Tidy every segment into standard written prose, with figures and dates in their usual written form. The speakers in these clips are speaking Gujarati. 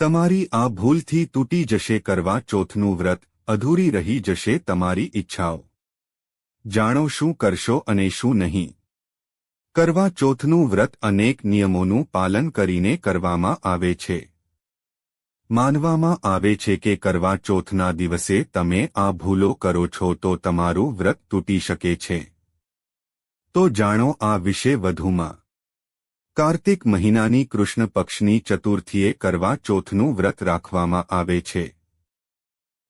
તમારી આ ભૂલથી તૂટી જશે કરવા ચોથનું વ્રત, અધૂરી રહી જશે તમારી ઈચ્છાઓ. જાણો શું કરશો અને શું નહીં. કરવા ચોથનું વ્રત અનેક નિયમોનું પાલન કરીને કરવામાં આવે છે. માનવામાં આવે છે કે કરવા ચોથના દિવસે તમે આ ભૂલો કરો છો તો તમારું વ્રત તૂટી શકે છે. તો જાણો આ વિશે વધુમાં. કાર્તિક મહિનાની કૃષ્ણ પક્ષની ચતુર્થીએ કરવા ચોથનું વ્રત રાખવામાં આવે છે.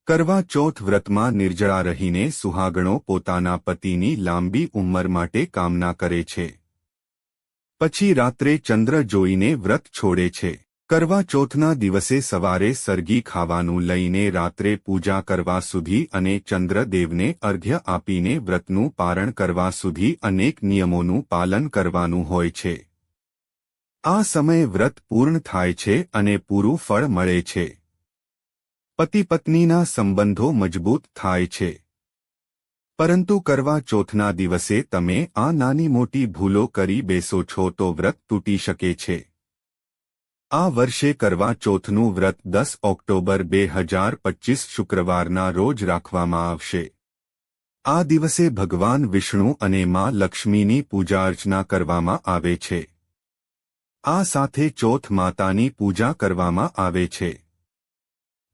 કરવા ચોથ વ્રતમાં નિર્જળા રહીને સુહાગણો પોતાના પતિની લાંબી ઉંમર માટે કામના કરે છે. પછી રાત્રે ચંદ્ર જોઈને વ્રત છોડે છે. કરવા ચોથના દિવસે સવારે સરગી ખાવાનું લઈને રાત્રે પૂજા કરવા સુધી અને ચંદ્રદેવને અર્ઘ્ય આપીને વ્રતનું પારણ કરવા સુધી અનેક નિયમોનું પાલન કરવાનું હોય છે. આ સમયે વ્રત પૂર્ણ થાય છે અને પૂરું ફળ મળે છે. પતિ પત્નીના સંબંધો મજબૂત થાય છે. પરંતુ કરવા ચોથના દિવસે તમે આ નાની મોટી ભૂલો કરી બેસો છો તો વ્રત તૂટી શકે છે. આ વર્ષે કરવા ચોથનું વ્રત 10 ઓક્ટોબર 2025 શુક્રવારના રોજ રાખવામાં આવશે. આ દિવસે ભગવાન વિષ્ણુ અને માં લક્ષ્મીની પૂજા અર્ચના કરવામાં આવે છે. આ સાથે ચોથ માતાની પૂજા કરવામાં આવે છે.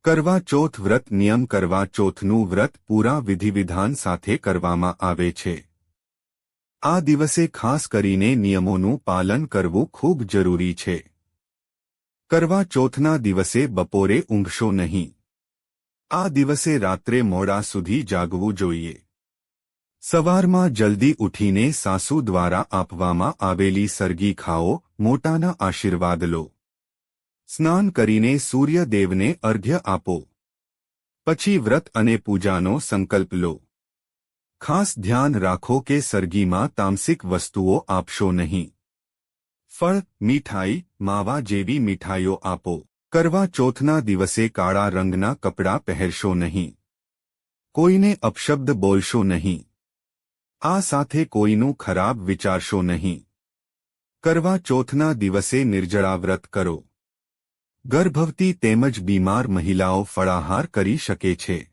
કરવા ચોથ વ્રત નિયમ. કરવા ચોથનું વ્રત પૂરા વિધિવિધાન સાથે કરવામાં આવે છે. આ દિવસે ખાસ કરીને નિયમોનું પાલન કરવું ખૂબ જરૂરી છે. કરવા ચોથના દિવસે બપોરે ઊંઘશો નહીં. આ દિવસે રાત્રે મોડા સુધી જાગવું જોઈએ. સવારમાં જલ્દી ઉઠીને સાસુ દ્વારા આપવામાં આવેલી સરગી ખાઓ, મોટાના આશીર્વાદ લો. સ્નાન કરીને સૂર્યદેવને અર્ઘ્ય આપો. પછી વ્રત અને પૂજાનો સંકલ્પ લો. ખાસ ધ્યાન રાખો કે સરગીમાં તામસિક વસ્તુઓ આપશો નહીં. ફળ, મીઠાઈ, માવા જેવી મીઠાઈઓ આપો. કરવા ચોથના દિવસે કાળા રંગના કપડાં પહેરશો નહીં. કોઈને અપશબ્દ બોલશો નહીં. આ સાથે કોઈનું ખરાબ વિચારશો નહીં. કરવા ચોથના દિવસે નિર્જળા વ્રત કરો. ગર્ભવતી તેમજ બીમાર મહિલાઓ ફળાહાર કરી શકે છે.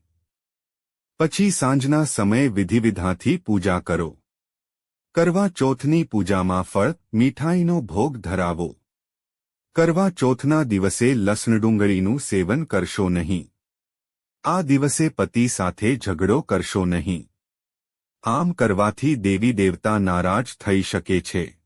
પછી સાંજના સમયે વિધિવિધાનથી પૂજા કરો. કરવા ચોથની પૂજામાં ફળ, મીઠાઈનો ભોગ ધરાવો. કરવા ચોથના દિવસે લસણ ડુંગળીનું સેવન કરશો નહીં. આ દિવસે પતિ સાથે ઝઘડો કરશો નહીં. આમ કરવાથી દેવી દેવતા નારાજ થઈ શકે છે.